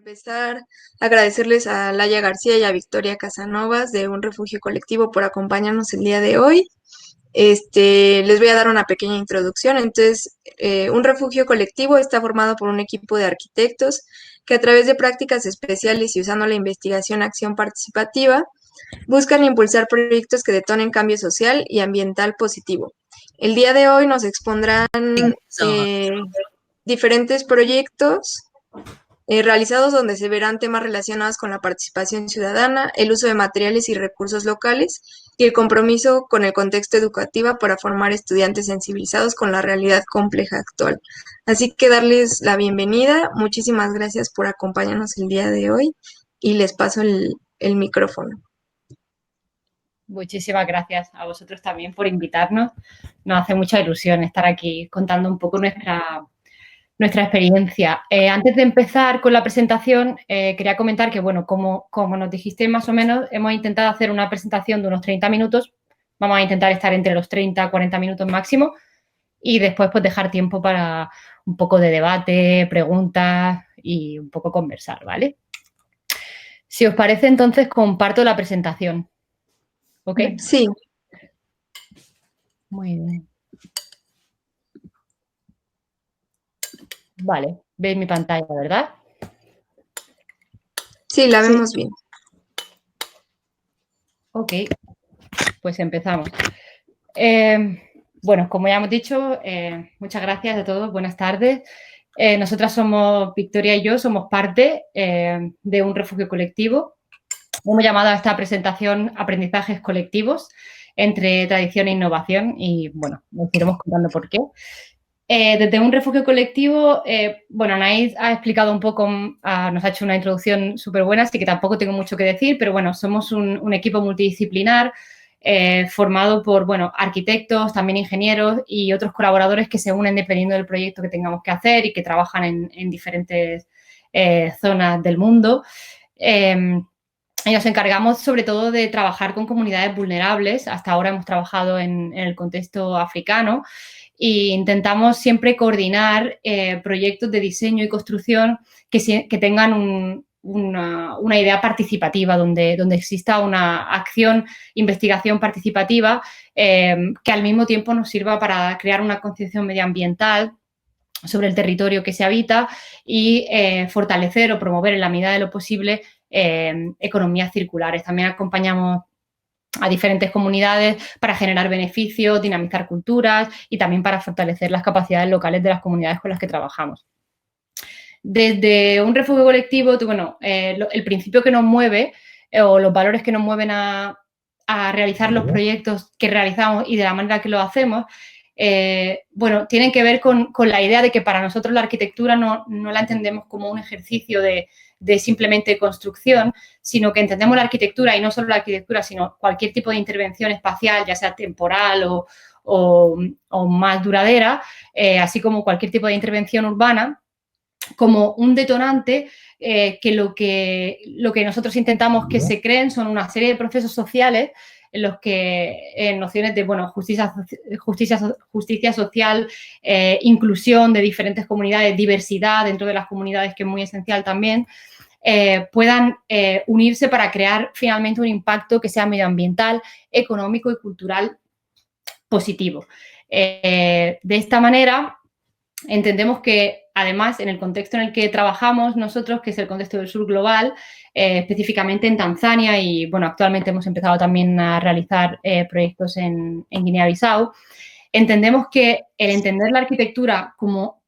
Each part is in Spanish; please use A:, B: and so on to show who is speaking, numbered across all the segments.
A: Empezar, agradecerles a Laia García y a Victoria Casanovas de Un Refugio Colectivo por acompañarnos el día de hoy. Les voy a dar una pequeña introducción. Un refugio colectivo está formado por un equipo de arquitectos que a través de prácticas especiales y usando la investigación-acción participativa buscan impulsar proyectos que detonen cambio social y ambiental positivo. El día de hoy nos expondrán eh, diferentes proyectos realizados donde se verán temas relacionados con la participación ciudadana, el uso de materiales y recursos locales y el compromiso con el contexto educativo para formar estudiantes sensibilizados con la realidad compleja actual. Así que darles la bienvenida. Muchísimas gracias por acompañarnos el día de hoy y les paso el micrófono.
B: Muchísimas gracias a vosotros también por invitarnos. Nos hace mucha ilusión estar aquí contando un poco nuestra experiencia. Antes de empezar con la presentación, quería comentar que, bueno, como nos dijiste más o menos, hemos intentado hacer una presentación de unos 30 minutos. Vamos a intentar estar entre los 30 y 40 minutos máximo y después pues dejar tiempo para un poco de debate, preguntas y un poco conversar, ¿vale? Si os parece, entonces comparto la presentación. ¿Ok?
A: Sí.
B: Muy bien. Vale, veis mi pantalla, ¿verdad?
A: Sí, la vemos bien.
B: Ok, pues empezamos. Bueno, como ya hemos dicho, muchas gracias a todos, buenas tardes. Nosotras somos, Victoria y yo, somos parte de un refugio colectivo. Hemos llamado a esta presentación Aprendizajes colectivos entre tradición e innovación y, bueno, nos iremos contando por qué. Desde un refugio colectivo, bueno, Anaís ha explicado un poco, nos ha hecho una introducción súper buena, así que tampoco tengo mucho que decir, pero bueno, somos un equipo multidisciplinar formado por, bueno, arquitectos, también ingenieros y otros colaboradores que se unen dependiendo del proyecto que tengamos que hacer y que trabajan en diferentes zonas del mundo. Y nos encargamos sobre todo de trabajar con comunidades vulnerables. Hasta ahora hemos trabajado en el contexto africano e intentamos siempre coordinar proyectos de diseño y construcción que tengan una idea participativa, donde exista una acción, investigación participativa que al mismo tiempo nos sirva para crear una conciencia medioambiental sobre el territorio que se habita y fortalecer o promover en la medida de lo posible economías circulares. También acompañamos a diferentes comunidades para generar beneficios, dinamizar culturas y también para fortalecer las capacidades locales de las comunidades con las que trabajamos. Desde un refugio colectivo, bueno, el principio que nos mueve o los valores que nos mueven a realizar los proyectos que realizamos y de la manera que lo hacemos, bueno, tienen que ver con la idea de que para nosotros la arquitectura no la entendemos como un ejercicio de simplemente construcción, sino que entendemos la arquitectura y no solo la arquitectura, sino cualquier tipo de intervención espacial, ya sea temporal o más duradera, así como cualquier tipo de intervención urbana, como un detonante que lo que nosotros intentamos que se creen son una serie de procesos sociales en los que nociones de bueno, justicia social, inclusión de diferentes comunidades, diversidad dentro de las comunidades, que es muy esencial también, puedan unirse para crear finalmente un impacto que sea medioambiental, económico y cultural positivo. De esta manera, entendemos que, además, en el contexto en el que trabajamos nosotros, que es el contexto del sur global, específicamente en Tanzania y, bueno, actualmente hemos empezado también a realizar proyectos en Guinea-Bissau, entendemos que el entender la arquitectura como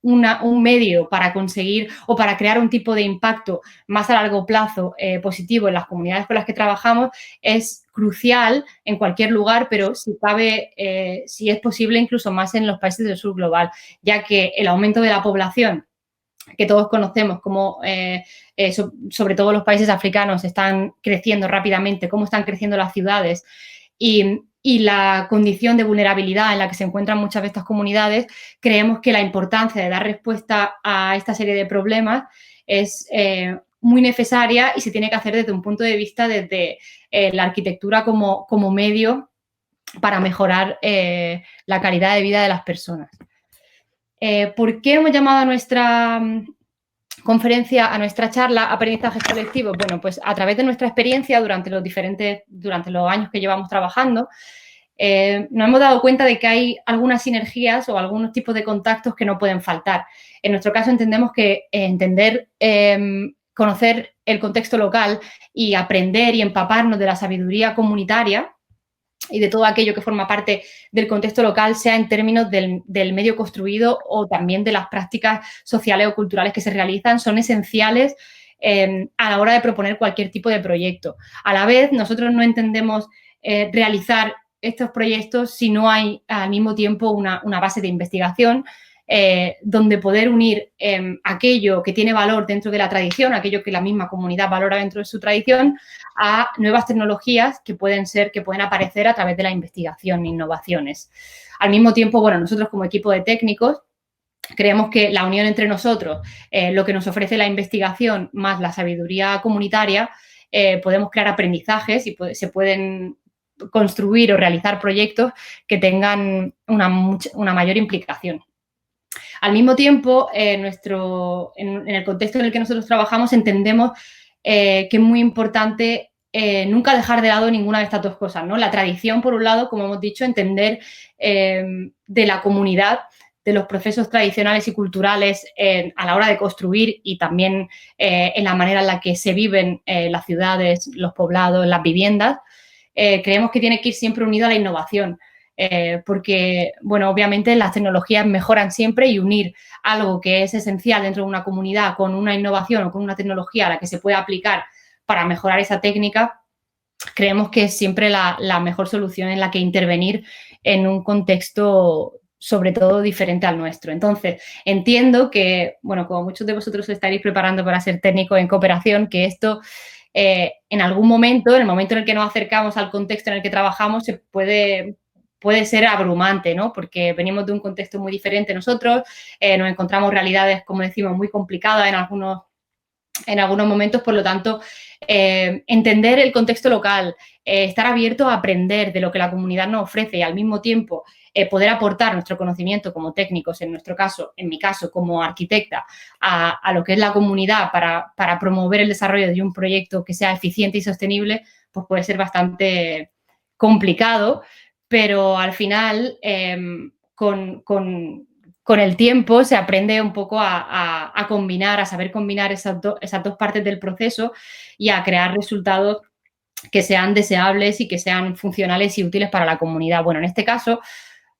B: un medio para conseguir o para crear un tipo de impacto más a largo plazo positivo en las comunidades con las que trabajamos es crucial en cualquier lugar, pero si cabe, si es posible, incluso más en los países del sur global, ya que el aumento de la población que todos conocemos, como sobre todo los países africanos están creciendo rápidamente, cómo están creciendo las ciudades y la condición de vulnerabilidad en la que se encuentran muchas de estas comunidades, creemos que la importancia de dar respuesta a esta serie de problemas es muy necesaria y se tiene que hacer desde un punto de vista desde la arquitectura como medio para mejorar la calidad de vida de las personas. ¿Por qué hemos llamado a nuestra conferencia, a nuestra charla Aprendizajes Colectivos, bueno, pues a través de nuestra experiencia durante los años que llevamos trabajando, nos hemos dado cuenta de que hay algunas sinergias o algunos tipos de contactos que no pueden faltar. En nuestro caso entendemos que conocer el contexto local y aprender y empaparnos de la sabiduría comunitaria y de todo aquello que forma parte del contexto local, sea en términos del medio construido o también de las prácticas sociales o culturales que se realizan, son esenciales a la hora de proponer cualquier tipo de proyecto. A la vez, nosotros no entendemos realizar estos proyectos si no hay al mismo tiempo una base de investigación donde poder unir aquello que tiene valor dentro de la tradición, aquello que la misma comunidad valora dentro de su tradición, a nuevas tecnologías que pueden aparecer a través de la investigación e innovaciones. Al mismo tiempo, bueno, nosotros como equipo de técnicos creemos que la unión entre nosotros, lo que nos ofrece la investigación más la sabiduría comunitaria, podemos crear aprendizajes y se pueden construir o realizar proyectos que tengan una mayor implicación. Al mismo tiempo, en el contexto en el que nosotros trabajamos, entendemos que es muy importante nunca dejar de lado ninguna de estas dos cosas, ¿no? La tradición, por un lado, como hemos dicho, entender de la comunidad, de los procesos tradicionales y culturales a la hora de construir y también en la manera en la que se viven las ciudades, los poblados, las viviendas. Creemos que tiene que ir siempre unido a la innovación. Porque, bueno, obviamente las tecnologías mejoran siempre y unir algo que es esencial dentro de una comunidad con una innovación o con una tecnología a la que se puede aplicar para mejorar esa técnica, creemos que es siempre la mejor solución en la que intervenir en un contexto sobre todo diferente al nuestro. Entonces, entiendo que, bueno, como muchos de vosotros estaréis preparando para ser técnicos en cooperación, que esto en algún momento, en el momento en el que nos acercamos al contexto en el que trabajamos, puede ser abrumante, ¿no? Porque venimos de un contexto muy diferente nosotros, nos encontramos realidades, como decimos, muy complicadas en algunos momentos, por lo tanto, entender el contexto local, estar abierto a aprender de lo que la comunidad nos ofrece y al mismo tiempo poder aportar nuestro conocimiento como técnicos, en nuestro caso, en mi caso, como arquitecta, a lo que es la comunidad para promover el desarrollo de un proyecto que sea eficiente y sostenible, pues puede ser bastante complicado, pero al final, con el tiempo se aprende un poco a combinar, a saber combinar esas dos partes del proceso y a crear resultados que sean deseables y que sean funcionales y útiles para la comunidad. Bueno, en este caso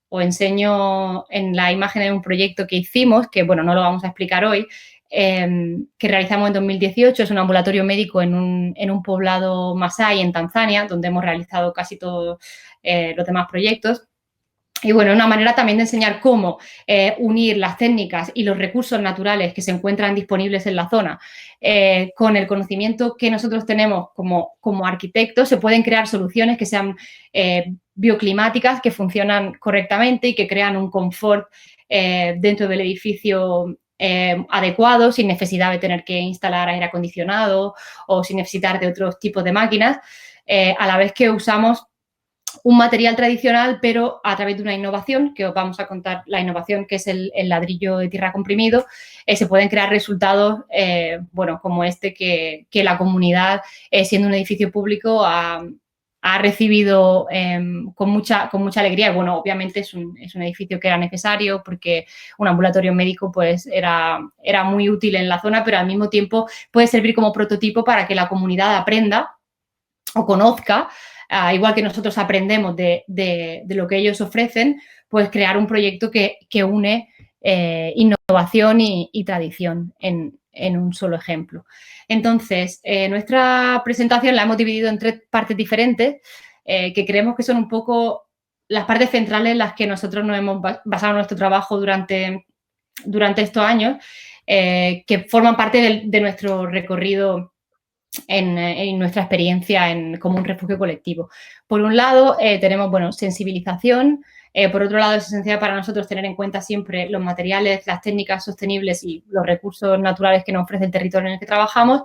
B: os enseño en la imagen de un proyecto que hicimos, que bueno, no lo vamos a explicar hoy, que realizamos en 2018. Es un ambulatorio médico en un poblado masái en Tanzania, donde hemos realizado casi todos los demás proyectos. Y bueno, una manera también de enseñar cómo unir las técnicas y los recursos naturales que se encuentran disponibles en la zona con el conocimiento que nosotros tenemos como arquitectos. Se pueden crear soluciones que sean bioclimáticas, que funcionan correctamente y que crean un confort dentro del edificio adecuado, sin necesidad de tener que instalar aire acondicionado o sin necesitar de otros tipos de máquinas, a la vez que usamos un material tradicional, pero a través de una innovación, que os vamos a contar la innovación, que es el ladrillo de tierra comprimido, se pueden crear resultados, bueno, como este que la comunidad, siendo un edificio público, ha recibido con mucha alegría. Y bueno, obviamente es un edificio que era necesario porque un ambulatorio médico pues era muy útil en la zona, pero al mismo tiempo puede servir como prototipo para que la comunidad aprenda o conozca, igual que nosotros aprendemos de lo que ellos ofrecen, pues crear un proyecto que une innovación y tradición en un solo ejemplo. Entonces, nuestra presentación la hemos dividido en 3 partes diferentes, que creemos que son un poco las partes centrales en las que nosotros nos hemos basado nuestro trabajo durante estos años, que forman parte de nuestro recorrido en nuestra experiencia como un refugio colectivo. Por un lado, tenemos, bueno, sensibilización. Por otro lado, es esencial para nosotros tener en cuenta siempre los materiales, las técnicas sostenibles y los recursos naturales que nos ofrece el territorio en el que trabajamos,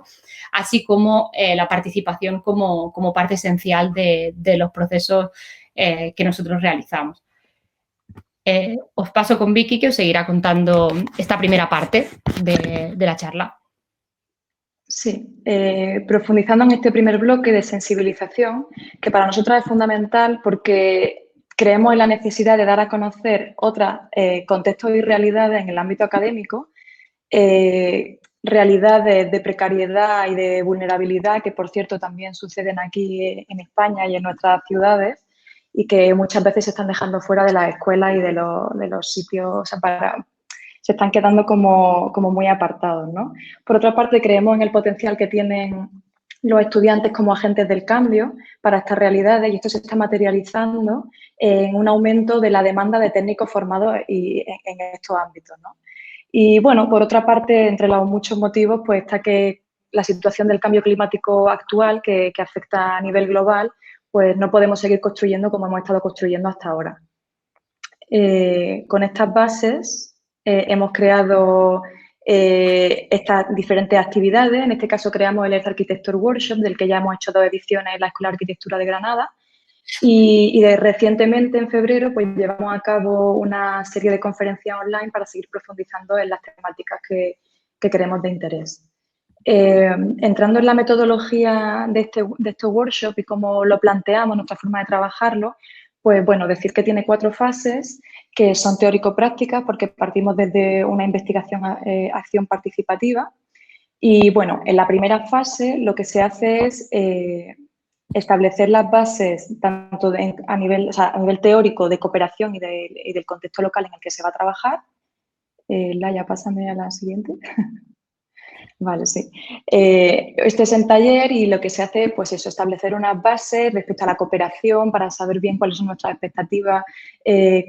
B: así como la participación como parte esencial de los procesos que nosotros realizamos. Os paso con Vicky, que os seguirá contando esta primera parte de la charla.
C: Sí, profundizando en este primer bloque de sensibilización, que para nosotros es fundamental porque creemos en la necesidad de dar a conocer otros contextos y realidades en el ámbito académico, realidades de precariedad y de vulnerabilidad que, por cierto, también suceden aquí en España y en nuestras ciudades y que muchas veces se están dejando fuera de las escuelas y de los sitios, o sea, se están quedando como muy apartados, ¿no? Por otra parte, creemos en el potencial que tienen los estudiantes como agentes del cambio para estas realidades y esto se está materializando en un aumento de la demanda de técnicos formados en estos ámbitos, ¿no? Y bueno, por otra parte, entre los muchos motivos, pues está que la situación del cambio climático actual, que afecta a nivel global, pues no podemos seguir construyendo como hemos estado construyendo hasta ahora. Con estas bases hemos creado estas diferentes actividades. En este caso creamos el Earth Architecture Workshop, del que ya hemos hecho 2 ediciones en la Escuela de Arquitectura de Granada. Y recientemente, en febrero, pues llevamos a cabo una serie de conferencias online para seguir profundizando en las temáticas que queremos de interés. Entrando en la metodología de este workshop y cómo lo planteamos, nuestra forma de trabajarlo, pues bueno, decir que tiene 4 fases que son teórico-prácticas porque partimos desde una investigación, acción participativa. Y bueno, en la primera fase lo que se hace es establecer las bases tanto a nivel teórico de cooperación y del contexto local en el que se va a trabajar. Laia, pásame a la siguiente. Vale, sí. Este es el taller y lo que se hace, pues eso, establecer unas bases respecto a la cooperación para saber bien cuáles son nuestras expectativas,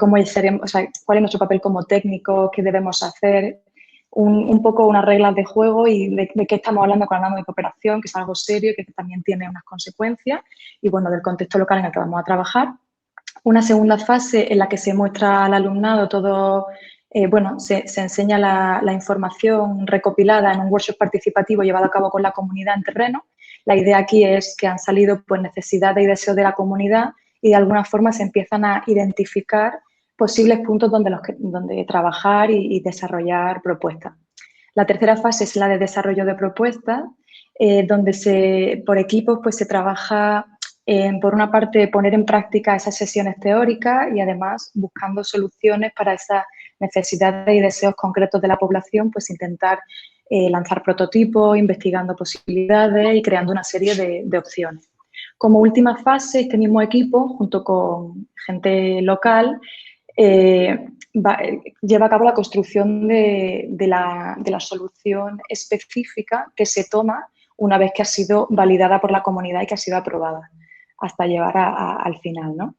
C: cómo seremos, o sea, cuál es nuestro papel como técnicos, qué debemos hacer, un poco unas reglas de juego y de qué estamos hablando cuando hablamos de cooperación, que es algo serio, que también tiene unas consecuencias, y bueno, del contexto local en el que vamos a trabajar. Una segunda fase en la que se muestra al alumnado todo, bueno, se enseña la información recopilada en un workshop participativo llevado a cabo con la comunidad en terreno. La idea aquí es que han salido pues, necesidades y deseos de la comunidad y de alguna forma se empiezan a identificar posibles puntos donde trabajar y desarrollar propuestas. La tercera fase es la de desarrollo de propuestas, donde por equipos pues, se trabaja por una parte, poner en práctica esas sesiones teóricas y además buscando soluciones para esas necesidades y deseos concretos de la población, pues intentar lanzar prototipos, investigando posibilidades y creando una serie de opciones. Como última fase, este mismo equipo, junto con gente local, lleva a cabo la construcción de la solución específica que se toma una vez que ha sido validada por la comunidad y que ha sido aprobada, hasta llegar al final, ¿no?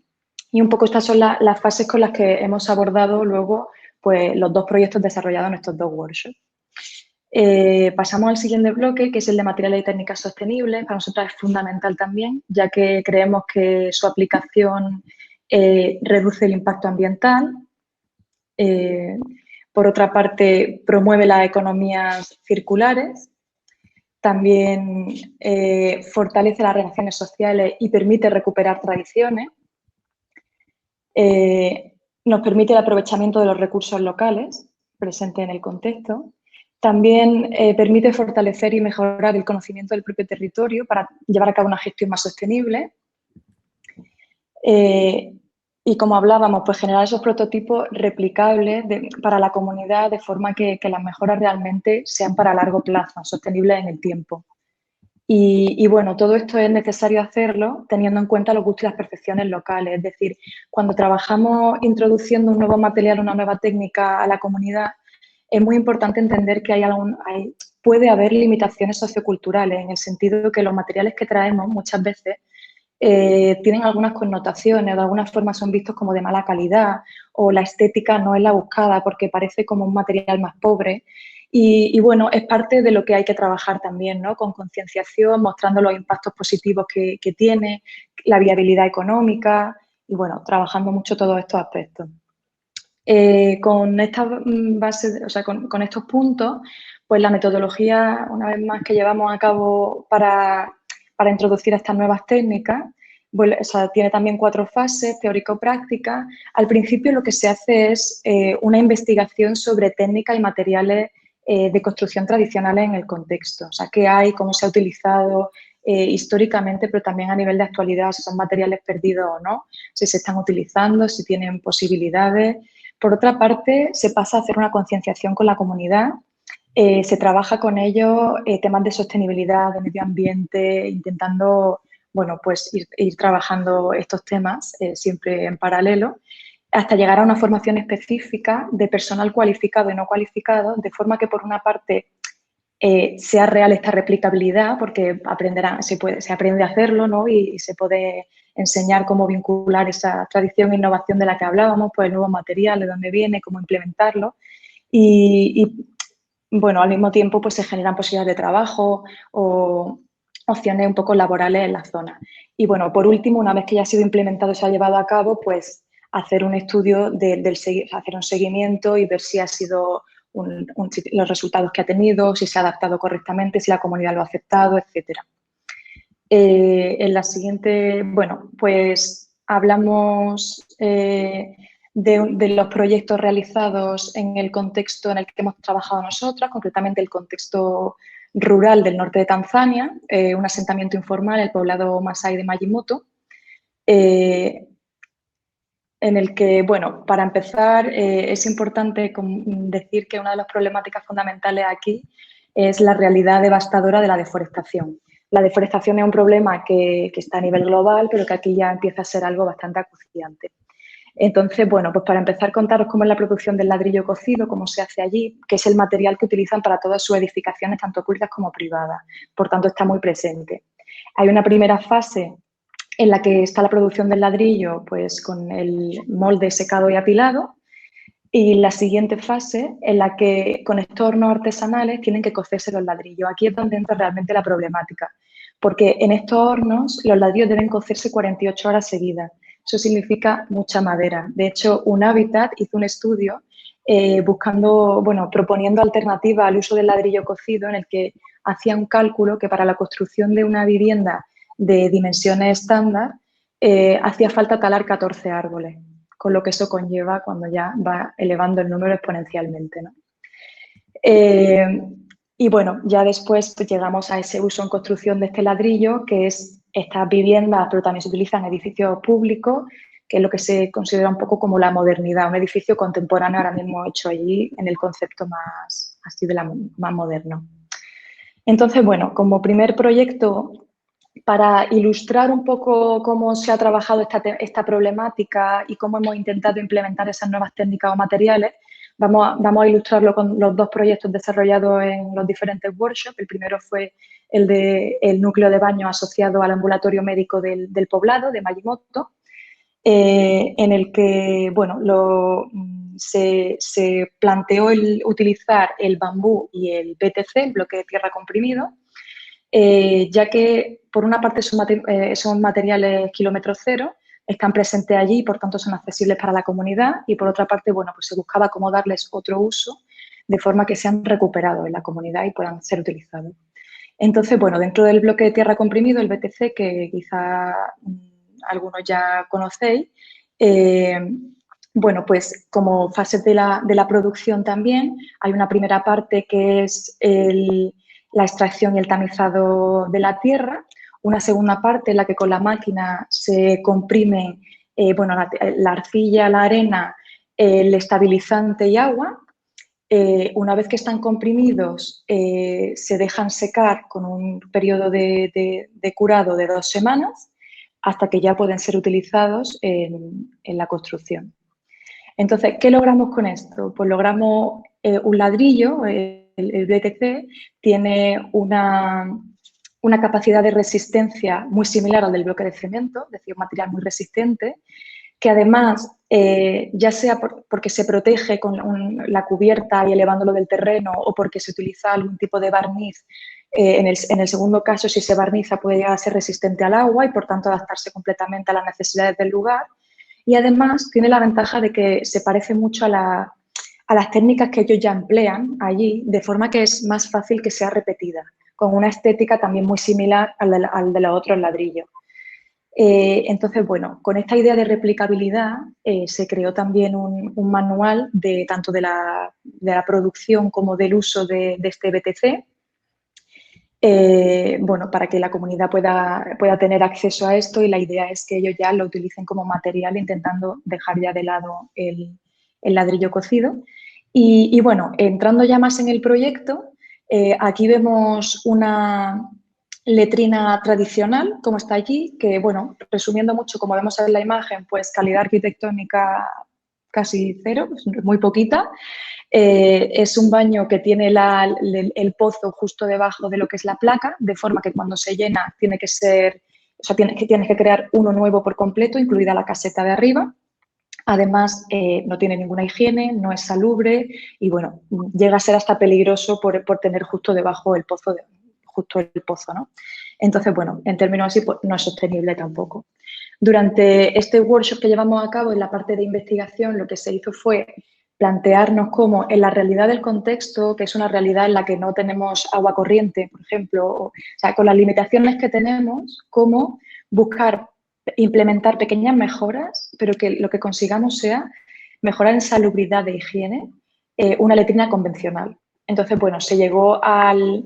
C: Y un poco estas son las fases con las que hemos abordado luego pues, los 2 proyectos desarrollados en estos 2 workshops. Pasamos al siguiente bloque, que es el de materiales y técnicas sostenibles. Para nosotros es fundamental también, ya que creemos que su aplicación reduce el impacto ambiental. Por otra parte, promueve las economías circulares. También fortalece las relaciones sociales y permite recuperar tradiciones. Nos permite el aprovechamiento de los recursos locales presentes en el contexto. También permite fortalecer y mejorar el conocimiento del propio territorio para llevar a cabo una gestión más sostenible. Y como hablábamos, pues generar esos prototipos replicables para la comunidad de forma que las mejoras realmente sean para largo plazo, sostenibles en el tiempo. Y bueno, todo esto es necesario hacerlo teniendo en cuenta los gustos y las percepciones locales. Es decir, cuando trabajamos introduciendo un nuevo material, una nueva técnica a la comunidad, es muy importante entender que puede haber limitaciones socioculturales en el sentido de que los materiales que traemos muchas veces tienen algunas connotaciones, de alguna forma son vistos como de mala calidad o la estética no es la buscada porque parece como un material más pobre. Y bueno, es parte de lo que hay que trabajar también, ¿no? Con concienciación, mostrando los impactos positivos que tiene, la viabilidad económica y bueno, trabajando mucho todos estos aspectos. Con estas bases, o sea, con estos puntos, pues la metodología, una vez más, que llevamos a cabo para introducir estas nuevas técnicas, pues, o sea, tiene también 4 fases, teórico-práctica. Al principio lo que se hace es una investigación sobre técnicas y materiales de construcción tradicionales en el contexto. O sea, qué hay, cómo se ha utilizado históricamente, pero también a nivel de actualidad, si son materiales perdidos o no, si se están utilizando, si tienen posibilidades. Por otra parte, se pasa a hacer una concienciación con la comunidad. Se trabaja con ellos temas de sostenibilidad, de medio ambiente, intentando, bueno, pues ir trabajando estos temas siempre en paralelo, hasta llegar a una formación específica de personal cualificado y no cualificado, de forma que, por una parte, sea real esta replicabilidad, porque se aprende a hacerlo, ¿no? Y se puede enseñar cómo vincular esa tradición e innovación de la que hablábamos, pues el nuevo material, de dónde viene, cómo implementarlo. Y bueno, al mismo tiempo pues se generan posibilidades de trabajo o opciones un poco laborales en la zona. Y bueno, por último, una vez que ya ha sido implementado y se ha llevado a cabo, pues hacer un estudio, hacer un seguimiento y ver si ha sido los resultados que ha tenido, si se ha adaptado correctamente, si la comunidad lo ha aceptado, etcétera. En la siguiente, bueno, pues hablamos de los proyectos realizados en el contexto en el que hemos trabajado nosotras, concretamente el contexto rural del norte de Tanzania, un asentamiento informal, el poblado Masai de Majimoto, en el que, bueno, para empezar, es importante decir que una de las problemáticas fundamentales aquí es la realidad devastadora de la deforestación. La deforestación es un problema que está a nivel global, pero que aquí ya empieza a ser algo bastante acuciante. Entonces, bueno, pues para empezar, contaros cómo es la producción del ladrillo cocido, cómo se hace allí, que es el material que utilizan para todas sus edificaciones, tanto públicas como privadas. Por tanto, está muy presente. Hay una primera fase en la que está la producción del ladrillo, pues con el molde secado y apilado, y la siguiente fase en la que con estos hornos artesanales tienen que cocerse los ladrillos. Aquí es donde entra realmente la problemática, porque en estos hornos los ladrillos deben cocerse 48 horas seguidas. Eso significa mucha madera. De hecho, un Habitat hizo un estudio proponiendo alternativas al uso del ladrillo cocido, en el que hacía un cálculo que para la construcción de una vivienda de dimensiones estándar hacía falta talar 14 árboles, con lo que eso conlleva cuando ya va elevando el número exponencialmente, ¿no? Y bueno, ya después pues, llegamos a ese uso en construcción de este ladrillo, que es estas viviendas, pero también se utilizan edificios públicos, que es lo que se considera un poco como la modernidad, un edificio contemporáneo ahora mismo hecho allí en el concepto más, así más moderno. Entonces, bueno, como primer proyecto, para ilustrar un poco cómo se ha trabajado esta problemática y cómo hemos intentado implementar esas nuevas técnicas o materiales, vamos a ilustrarlo con los dos proyectos desarrollados en los diferentes workshops. El primero fue el núcleo de baño asociado al ambulatorio médico del poblado de Majimoto, en el que bueno, se planteó utilizar el bambú y el BTC, el bloque de tierra comprimido, ya que por una parte son materiales kilómetro cero, están presentes allí y por tanto son accesibles para la comunidad, y por otra parte, bueno, pues se buscaba cómo darles otro uso de forma que sean recuperados en la comunidad y puedan ser utilizados. Entonces, bueno, dentro del bloque de tierra comprimido, el BTC, que quizá algunos ya conocéis, bueno, pues como fases de la producción también, hay una primera parte que es la extracción y el tamizado de la tierra, una segunda parte en la que con la máquina se comprime la arcilla, la arena, el estabilizante y agua. Una vez que están comprimidos, se dejan secar con un periodo de curado de 2 semanas hasta que ya pueden ser utilizados en la construcción. Entonces, ¿qué logramos con esto? Pues logramos un ladrillo, el BTC, tiene una capacidad de resistencia muy similar al del bloque de cemento, es decir, un material muy resistente, que además, ya sea porque se protege con la cubierta y elevándolo del terreno o porque se utiliza algún tipo de barniz, en el segundo caso, si se barniza, puede llegar a ser resistente al agua y, por tanto, adaptarse completamente a las necesidades del lugar. Y además tiene la ventaja de que se parece mucho a las técnicas que ellos ya emplean allí, de forma que es más fácil que sea repetida, con una estética también muy similar al de los otros ladrillos. Entonces, bueno, con esta idea de replicabilidad se creó también un manual tanto de la producción como del uso de este BTC, bueno, para que la comunidad pueda tener acceso a esto, y la idea es que ellos ya lo utilicen como material, intentando dejar ya de lado el ladrillo cocido. Y bueno, entrando ya más en el proyecto, aquí vemos una letrina tradicional, como está allí, que, bueno, resumiendo mucho, como vemos en la imagen, pues calidad arquitectónica casi cero, muy poquita. Es un baño que tiene el pozo justo debajo de lo que es la placa, de forma que cuando se llena tiene que ser, o sea, tienes que crear uno nuevo por completo, incluida la caseta de arriba. Además, no tiene ninguna higiene, no es salubre y, bueno, llega a ser hasta peligroso por tener justo debajo el pozo, ¿no? Entonces, bueno, en términos así, pues no es sostenible tampoco. Durante este workshop que llevamos a cabo en la parte de investigación, lo que se hizo fue plantearnos cómo en la realidad del contexto, que es una realidad en la que no tenemos agua corriente, por ejemplo, o sea, con las limitaciones que tenemos, cómo buscar implementar pequeñas mejoras, pero que lo que consigamos sea mejorar en salubridad de higiene una letrina convencional. Entonces, bueno, se llegó al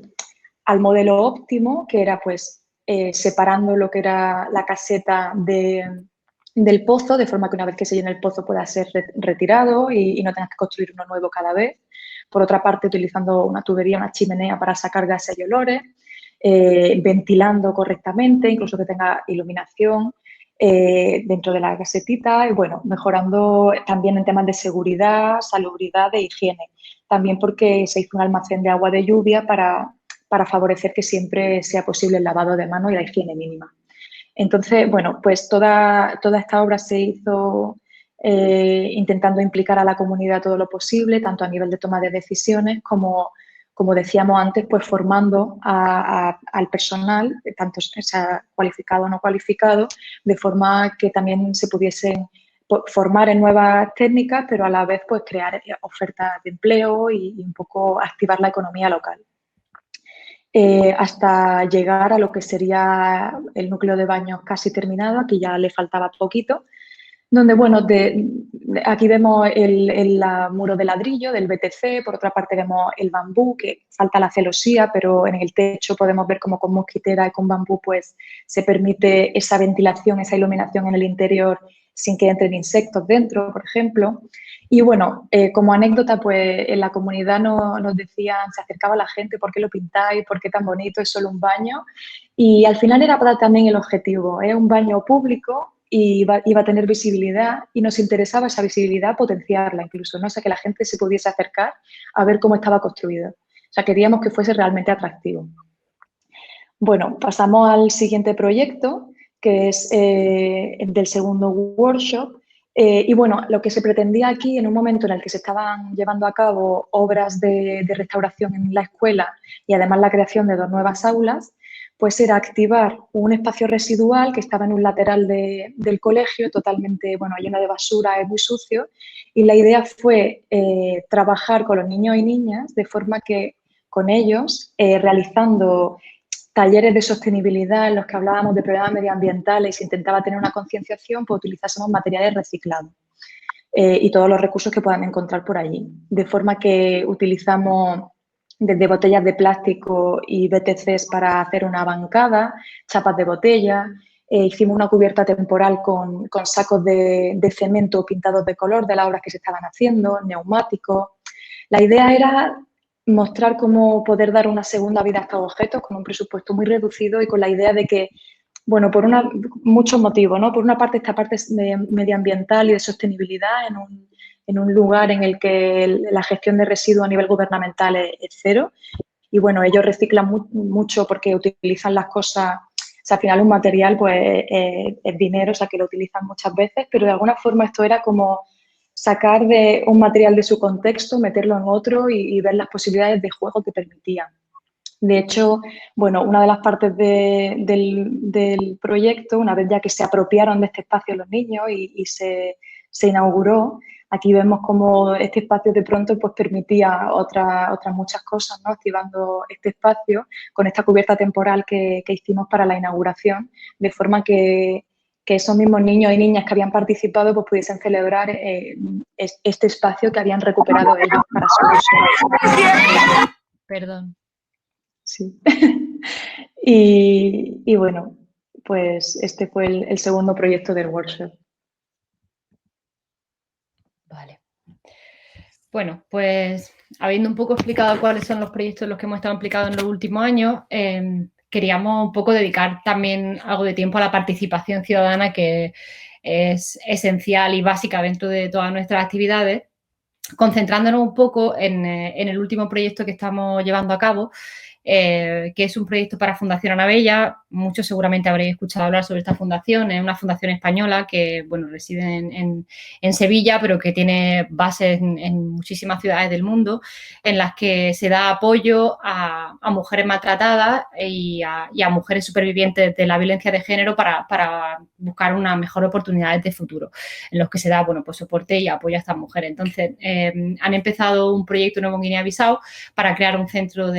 C: modelo óptimo, que era pues separando lo que era la caseta del pozo, de forma que una vez que se llene el pozo pueda ser retirado y no tengas que construir uno nuevo cada vez. Por otra parte, utilizando una tubería, una chimenea para sacar gases y olores, ventilando correctamente, incluso que tenga iluminación dentro de la casetita, y, bueno, mejorando también en temas de seguridad, salubridad e higiene. También porque se hizo un almacén de agua de lluvia para favorecer que siempre sea posible el lavado de manos y la higiene mínima. Entonces, bueno, pues toda esta obra se hizo intentando implicar a la comunidad todo lo posible, tanto a nivel de toma de decisiones como decíamos antes, pues formando al personal, tanto sea cualificado o no cualificado, de forma que también se pudiesen formar en nuevas técnicas, pero a la vez pues crear ofertas de empleo y un poco activar la economía local. Hasta llegar a lo que sería el núcleo de baños casi terminado, aquí ya le faltaba poquito, donde, bueno, aquí vemos el muro de ladrillo del BTC, por otra parte vemos el bambú, que falta la celosía, pero en el techo podemos ver cómo con mosquitera y con bambú pues se permite esa ventilación, esa iluminación en el interior sin que entren insectos dentro, por ejemplo. Y, bueno, como anécdota, pues en la comunidad nos decían, se acercaba la gente, ¿por qué lo pintáis? ¿Por qué tan bonito? Es solo un baño. Y al final era para también el objetivo, es un baño público y iba a tener visibilidad, y nos interesaba esa visibilidad potenciarla incluso, ¿no? O sea, que la gente se pudiese acercar a ver cómo estaba construido. O sea, queríamos que fuese realmente atractivo. Bueno, pasamos al siguiente proyecto, que es del segundo workshop. Y, bueno, lo que se pretendía aquí, en un momento en el que se estaban llevando a cabo obras de restauración en la escuela y además la creación de 2 nuevas aulas, pues era activar un espacio residual que estaba en un lateral del colegio, totalmente, bueno, lleno de basura, es muy sucio, y la idea fue trabajar con los niños y niñas de forma que con ellos, realizando talleres de sostenibilidad en los que hablábamos de problemas medioambientales y se intentaba tener una concienciación, pues utilizásemos materiales reciclados y todos los recursos que puedan encontrar por allí. De forma que utilizamos desde botellas de plástico y BTCs para hacer una bancada, chapas de botella, hicimos una cubierta temporal con sacos de cemento pintados de color de las obras que se estaban haciendo, neumáticos. La idea era mostrar cómo poder dar una segunda vida a estos objetos con un presupuesto muy reducido y con la idea de que, bueno, por muchos motivos, ¿no? Por una parte, esta parte medioambiental y de sostenibilidad en un lugar en el que la gestión de residuos a nivel gubernamental es cero. Y, bueno, ellos reciclan mucho porque utilizan las cosas, o sea, al final un material pues es dinero, o sea, que lo utilizan muchas veces, pero de alguna forma esto era como sacar de un material de su contexto, meterlo en otro y ver las posibilidades de juego que permitían. De hecho, bueno, una de las partes del proyecto, una vez ya que se apropiaron de este espacio los niños y se inauguró, aquí vemos cómo este espacio de pronto pues permitía otras muchas cosas, ¿no? Activando este espacio con esta cubierta temporal que hicimos para la inauguración, de forma que que esos mismos niños y niñas que habían participado pues pudiesen celebrar este espacio que habían recuperado ellos para su uso.
B: Perdón.
C: Sí. Y bueno, pues este fue el segundo proyecto del workshop.
B: Vale. Bueno, pues habiendo un poco explicado cuáles son los proyectos en los que hemos estado implicados en los últimos años, queríamos un poco dedicar también algo de tiempo a la participación ciudadana, que es esencial y básica dentro de todas nuestras actividades, concentrándonos un poco en el último proyecto que estamos llevando a cabo, que es un proyecto para Fundación Ana Bella. Muchos seguramente habréis escuchado hablar sobre esta fundación. Es una fundación española que, bueno, reside en Sevilla, pero que tiene bases en muchísimas ciudades del mundo, en las que se da apoyo a mujeres maltratadas y a mujeres supervivientes de la violencia de género para buscar unas mejores oportunidades de futuro, en los que se da, bueno, pues soporte y apoyo a estas mujeres. Entonces, han empezado un proyecto nuevo en Guinea-Bissau para crear un centro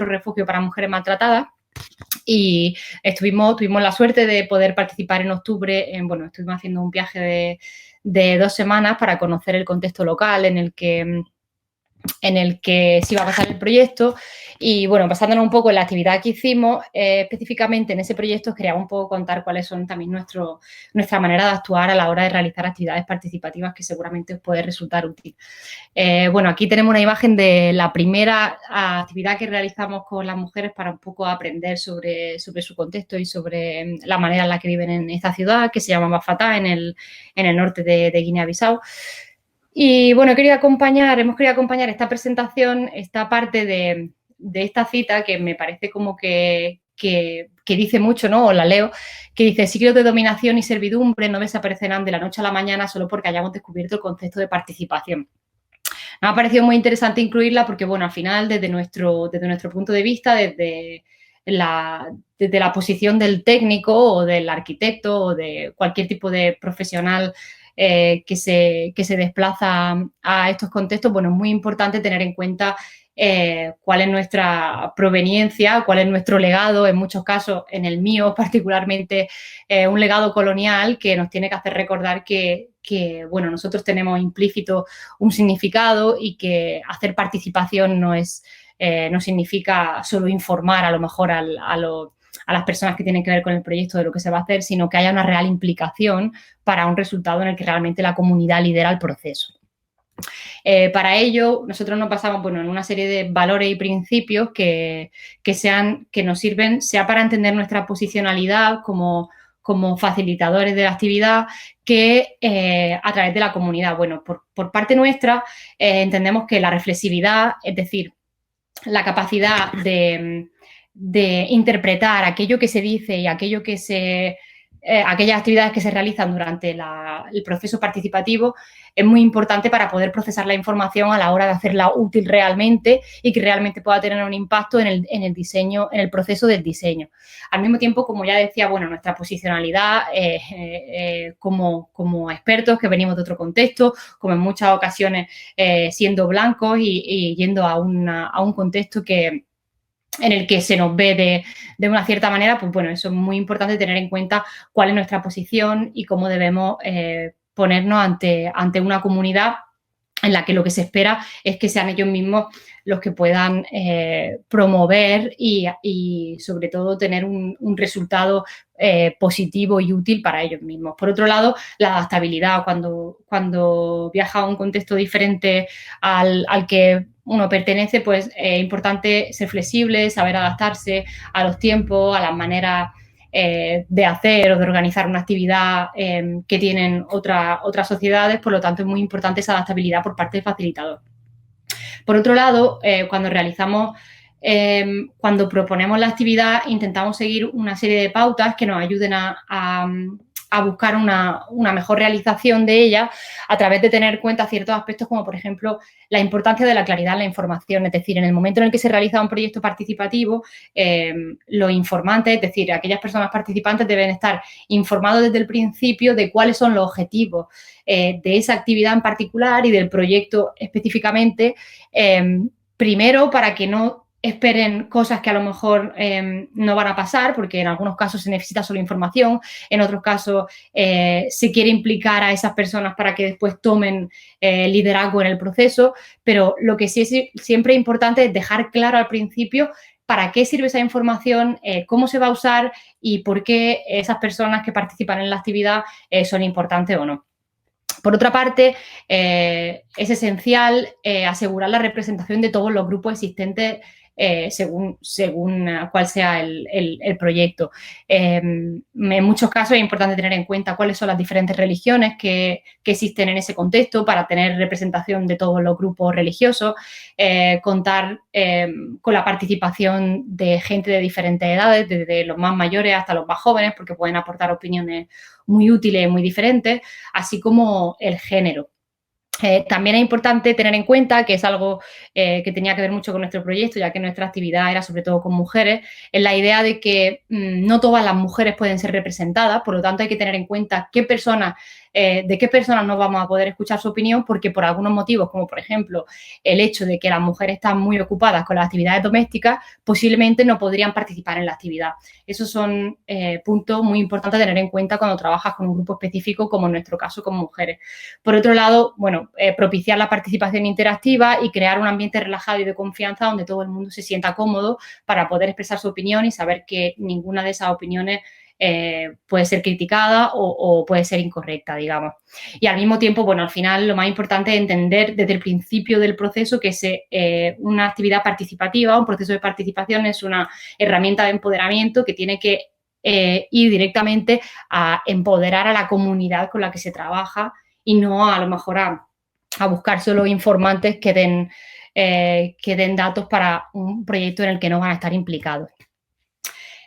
B: refugio para mujeres maltratadas, y tuvimos la suerte de poder participar en octubre. Estuvimos haciendo un viaje de 2 semanas para conocer el contexto local en el que se iba a pasar el proyecto. Y bueno, basándonos un poco en la actividad que hicimos, específicamente en ese proyecto, queríamos un poco contar cuáles son también nuestra manera de actuar a la hora de realizar actividades participativas, que seguramente os puede resultar útil. Aquí tenemos una imagen de la primera actividad que realizamos con las mujeres para un poco aprender sobre su contexto y sobre la manera en la que viven en esta ciudad, que se llama Bafata, en el norte de Guinea-Bissau. Y bueno, hemos querido acompañar esta presentación, esta parte de esta cita, que me parece como que dice mucho, ¿no? Os la leo, que dice: siglos de dominación y servidumbre no desaparecerán de la noche a la mañana solo porque hayamos descubierto el concepto de participación. Me ha parecido muy interesante incluirla porque, bueno, al final, desde nuestro punto de vista, desde la posición del técnico o del arquitecto o de cualquier tipo de profesional que se desplaza a estos contextos, bueno, es muy importante tener en cuenta cuál es nuestra proveniencia, cuál es nuestro legado. En muchos casos, en el mío particularmente, un legado colonial que nos tiene que hacer recordar que bueno, nosotros tenemos implícito un significado, y que hacer participación no significa solo informar a lo mejor a las personas que tienen que ver con el proyecto de lo que se va a hacer, sino que haya una real implicación para un resultado en el que realmente la comunidad lidera el proceso. Para ello, nosotros nos basamos en una serie de valores y principios que nos sirven, sea para entender nuestra posicionalidad como facilitadores de la actividad, que a través de la comunidad. Bueno, por parte nuestra, entendemos que la reflexividad, es decir, la capacidad de interpretar aquello que se dice y aquellas actividades que se realizan durante el proceso participativo, es muy importante para poder procesar la información a la hora de hacerla útil realmente y que realmente pueda tener un impacto en el diseño, en el proceso del diseño. Al mismo tiempo, como ya decía, bueno, nuestra posicionalidad como expertos que venimos de otro contexto, como en muchas ocasiones siendo blancos y yendo a un contexto en el que se nos ve de una cierta manera, pues bueno, eso es muy importante tener en cuenta cuál es nuestra posición y cómo debemos ponernos ante una comunidad en la que lo que se espera es que sean ellos mismos los que puedan promover y sobre todo tener un resultado positivo y útil para ellos mismos. Por otro lado, la adaptabilidad. Cuando viaja a un contexto diferente al que uno pertenece, pues es importante ser flexible, saber adaptarse a los tiempos, a las maneras de hacer o de organizar una actividad que tienen otras sociedades. Por lo tanto, es muy importante esa adaptabilidad por parte del facilitador. Por otro lado, cuando proponemos la actividad, intentamos seguir una serie de pautas que nos ayuden a buscar una mejor realización de ella, a través de tener en cuenta ciertos aspectos, como por ejemplo la importancia de la claridad en la información. Es decir, en el momento en el que se realiza un proyecto participativo, los informantes, es decir, aquellas personas participantes, deben estar informados desde el principio de cuáles son los objetivos de esa actividad en particular y del proyecto específicamente, primero para que no esperen cosas que a lo mejor no van a pasar, porque en algunos casos se necesita solo información, en otros casos se quiere implicar a esas personas para que después tomen liderazgo en el proceso, pero lo que sí es siempre importante es dejar claro al principio para qué sirve esa información, cómo se va a usar y por qué esas personas que participan en la actividad son importantes o no. Por otra parte, es esencial asegurar la representación de todos los grupos existentes según cuál sea el proyecto. En muchos casos es importante tener en cuenta cuáles son las diferentes religiones que existen en ese contexto para tener representación de todos los grupos religiosos, contar con la participación de gente de diferentes edades, desde los más mayores hasta los más jóvenes, porque pueden aportar opiniones muy útiles, muy diferentes, así como el género. También es importante tener en cuenta que es algo que tenía que ver mucho con nuestro proyecto, ya que nuestra actividad era sobre todo con mujeres, en la idea de que no todas las mujeres pueden ser representadas, por lo tanto hay que tener en cuenta de qué personas no vamos a poder escuchar su opinión, porque por algunos motivos, como por ejemplo el hecho de que las mujeres están muy ocupadas con las actividades domésticas, posiblemente no podrían participar en la actividad. Esos son puntos muy importantes a tener en cuenta cuando trabajas con un grupo específico, como en nuestro caso con mujeres. Por otro lado, bueno, propiciar la participación interactiva y crear un ambiente relajado y de confianza donde todo el mundo se sienta cómodo para poder expresar su opinión y saber que ninguna de esas opiniones puede ser criticada o puede ser incorrecta, digamos. Y al mismo tiempo, bueno, al final lo más importante es entender desde el principio del proceso que una actividad participativa, un proceso de participación es una herramienta de empoderamiento que tiene que ir directamente a empoderar a la comunidad con la que se trabaja y no a lo mejor a buscar solo informantes que den datos para un proyecto en el que no van a estar implicados.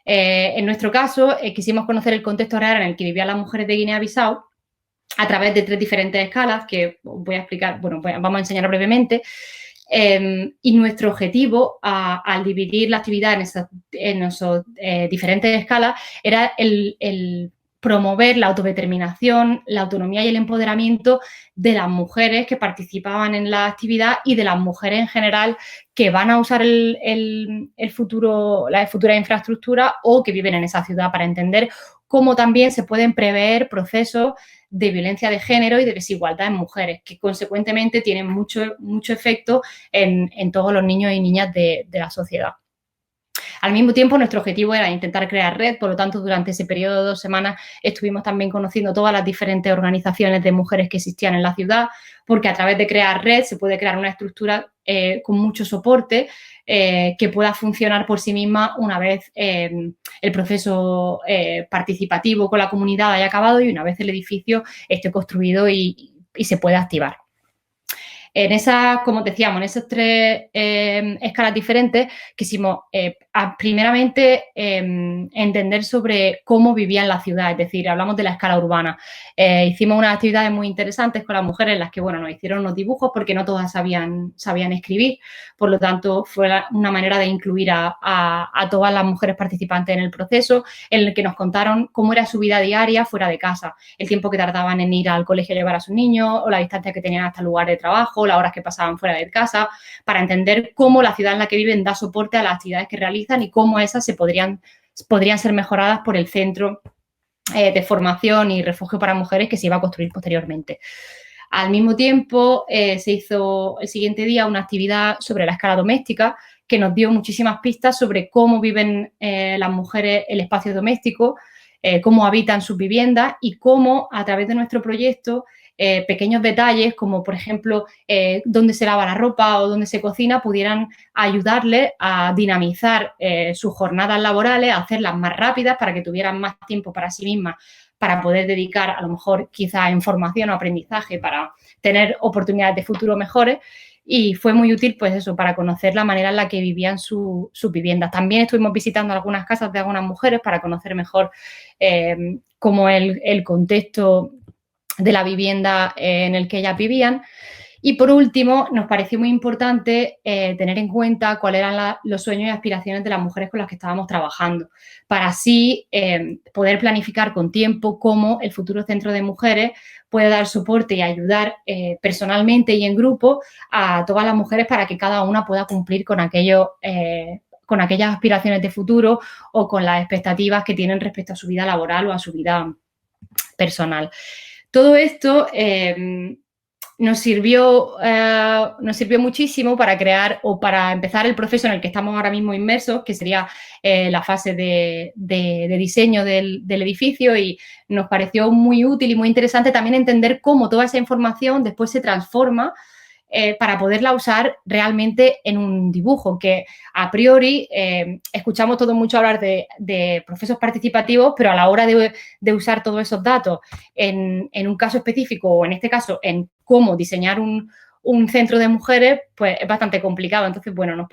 B: En nuestro caso, quisimos conocer el contexto real en el que vivían las mujeres de Guinea-Bissau a través de 3 diferentes escalas que voy a explicar, bueno, vamos a enseñar brevemente. Y nuestro objetivo al dividir la actividad en esas diferentes escalas era el promover la autodeterminación, la autonomía y el empoderamiento de las mujeres que participaban en la actividad y de las mujeres en general que van a usar la futura infraestructura o que viven en esa ciudad, para entender cómo también se pueden prever procesos de violencia de género y de desigualdad en mujeres, que consecuentemente tienen mucho efecto en todos los niños y niñas de la sociedad. Al mismo tiempo, nuestro objetivo era intentar crear red, por lo tanto, durante ese periodo de 2 semanas estuvimos también conociendo todas las diferentes organizaciones de mujeres que existían en la ciudad, porque a través de crear red se puede crear una estructura con mucho soporte que pueda funcionar por sí misma una vez el proceso participativo con la comunidad haya acabado y una vez el edificio esté construido y se pueda activar. Como decíamos, en esas 3 escalas diferentes quisimos primeramente entender sobre cómo vivían la ciudad, es decir, hablamos de la escala urbana. Hicimos unas actividades muy interesantes con las mujeres en las que, bueno, nos hicieron unos dibujos porque no todas sabían escribir, por lo tanto fue una manera de incluir a todas las mujeres participantes en el proceso, en el que nos contaron cómo era su vida diaria fuera de casa, el tiempo que tardaban en ir al colegio a llevar a sus niños o la distancia que tenían hasta el lugar de trabajo, las horas que pasaban fuera de casa, para entender cómo la ciudad en la que viven da soporte a las actividades que realizan y cómo esas podrían ser mejoradas por el centro de formación y refugio para mujeres que se iba a construir posteriormente. Al mismo tiempo, se hizo el siguiente día una actividad sobre la escala doméstica que nos dio muchísimas pistas sobre cómo viven las mujeres el espacio doméstico, cómo habitan sus viviendas y cómo, a través de nuestro proyecto, pequeños detalles como, por ejemplo, dónde se lava la ropa o dónde se cocina, pudieran ayudarles a dinamizar sus jornadas laborales, a hacerlas más rápidas para que tuvieran más tiempo para sí mismas, para poder dedicar a lo mejor quizás en formación o aprendizaje, para tener oportunidades de futuro mejores. Y fue muy útil, pues eso, para conocer la manera en la que vivían sus viviendas. También estuvimos visitando algunas casas de algunas mujeres para conocer mejor cómo el contexto de la vivienda en el que ellas vivían. Y por último, nos pareció muy importante tener en cuenta cuáles eran los sueños y aspiraciones de las mujeres con las que estábamos trabajando, para así poder planificar con tiempo cómo el futuro centro de mujeres puede dar soporte y ayudar personalmente y en grupo a todas las mujeres para que cada una pueda cumplir con con aquellas aspiraciones de futuro o con las expectativas que tienen respecto a su vida laboral o a su vida personal. Todo esto nos sirvió muchísimo para crear o para empezar el proceso en el que estamos ahora mismo inmersos, que sería la fase de diseño del edificio, y nos pareció muy útil y muy interesante también entender cómo toda esa información después se transforma para poderla usar realmente en un dibujo, que a priori escuchamos todo mucho hablar de procesos participativos, pero a la hora de usar todos esos datos en un caso específico, o en este caso en cómo diseñar un centro de mujeres, pues es bastante complicado. Entonces, bueno,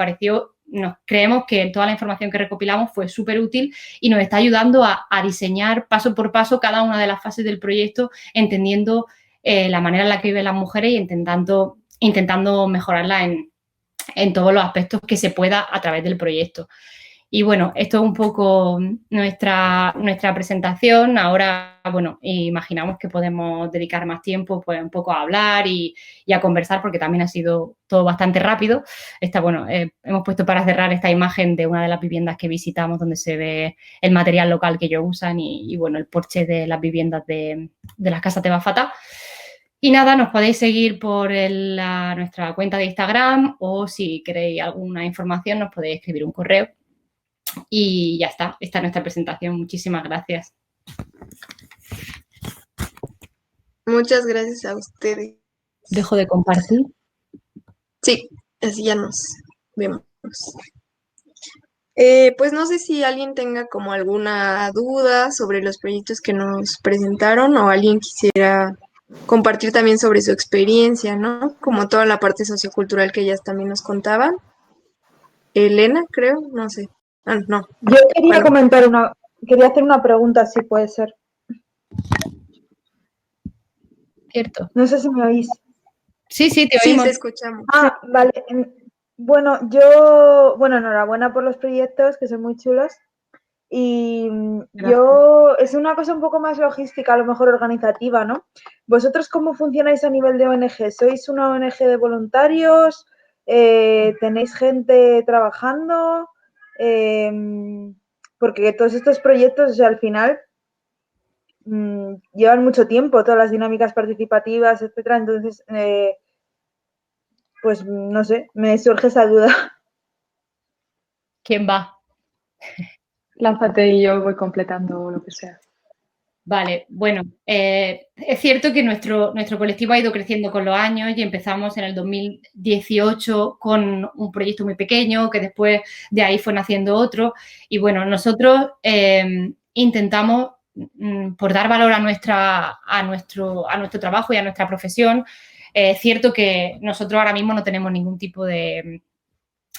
B: creemos que toda la información que recopilamos fue súper útil y nos está ayudando a diseñar paso por paso cada una de las fases del proyecto, entendiendo la manera en la que viven las mujeres y intentando mejorarla en todos los aspectos que se pueda a través del proyecto. Y bueno, esto es un poco nuestra presentación. Ahora, bueno, imaginamos que podemos dedicar más tiempo pues un poco a hablar y a conversar, porque también ha sido todo bastante rápido. Hemos puesto para cerrar esta imagen de una de las viviendas que visitamos, donde se ve el material local que ellos usan y bueno, el porche de las viviendas de las casas de Bafata. Y nada, nos podéis seguir por nuestra cuenta de Instagram, o si queréis alguna información nos podéis escribir un correo. Y ya está, esta es nuestra presentación. Muchísimas gracias.
A: Muchas gracias a ustedes.
B: Dejo de compartir.
A: Sí, así ya nos vemos. Pues no sé si alguien tenga como alguna duda sobre los proyectos que nos presentaron, o alguien quisiera compartir también sobre su experiencia, ¿no? Como toda la parte sociocultural que ellas también nos contaban. Elena, creo, no sé. Ah, no.
D: Yo quería quería hacer una pregunta, si puede ser.
B: Cierto.
D: No sé si me oís.
B: Sí, te oímos.
A: Sí, te escuchamos.
D: Ah, vale. Bueno, enhorabuena por los proyectos, que son muy chulos. Y es una cosa un poco más logística, a lo mejor organizativa, ¿no? ¿Vosotros cómo funcionáis a nivel de ONG? ¿Sois una ONG de voluntarios? ¿Tenéis gente trabajando? Porque todos estos proyectos, o sea, al final llevan mucho tiempo, todas las dinámicas participativas, etcétera. Entonces, pues no sé, me surge esa duda.
B: ¿Quién va?
C: Lánzate y yo voy completando lo que sea.
B: Vale, bueno, es cierto que nuestro colectivo ha ido creciendo con los años, y empezamos en el 2018 con un proyecto muy pequeño, que después de ahí fue naciendo otro. Y bueno, nosotros intentamos, por dar valor a nuestro trabajo y a nuestra profesión. Es cierto que nosotros ahora mismo no tenemos ningún tipo de,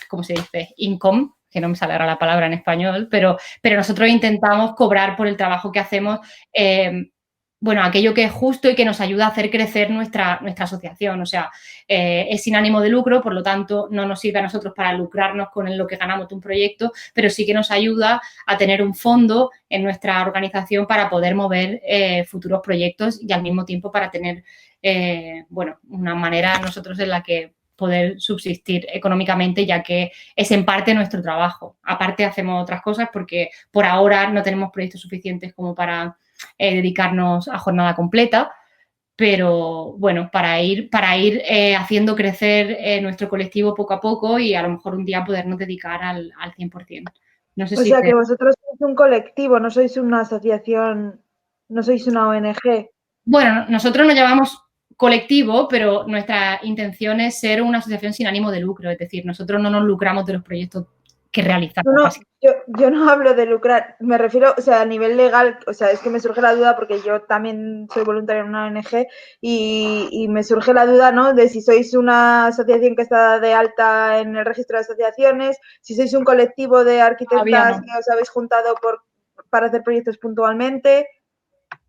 B: ¿cómo se dice? Income, que no me sale ahora la palabra en español, pero nosotros intentamos cobrar por el trabajo que hacemos, aquello que es justo y que nos ayuda a hacer crecer nuestra asociación. O sea, es sin ánimo de lucro, por lo tanto, no nos sirve a nosotros para lucrarnos con lo que ganamos de un proyecto, pero sí que nos ayuda a tener un fondo en nuestra organización para poder mover futuros proyectos, y al mismo tiempo para tener, una manera nosotros en la que poder subsistir económicamente, ya que es en parte nuestro trabajo. Aparte, hacemos otras cosas porque por ahora no tenemos proyectos suficientes como para dedicarnos a jornada completa, pero bueno, para ir haciendo crecer nuestro colectivo poco a poco, y a lo mejor un día podernos dedicar al 100%. No sé si
D: que vosotros sois un colectivo, no sois una asociación, no sois una ONG.
B: Bueno, nosotros nos llamamos colectivo, pero nuestra intención es ser una asociación sin ánimo de lucro. Es decir, nosotros no nos lucramos de los proyectos que realizamos.
D: No, yo no hablo de lucrar, me refiero, o sea, a nivel legal, o sea, es que me surge la duda porque yo también soy voluntaria en una ONG y me surge la duda, ¿no?, de si sois una asociación que está de alta en el registro de asociaciones, si sois un colectivo de arquitectas que os habéis juntado para hacer proyectos puntualmente.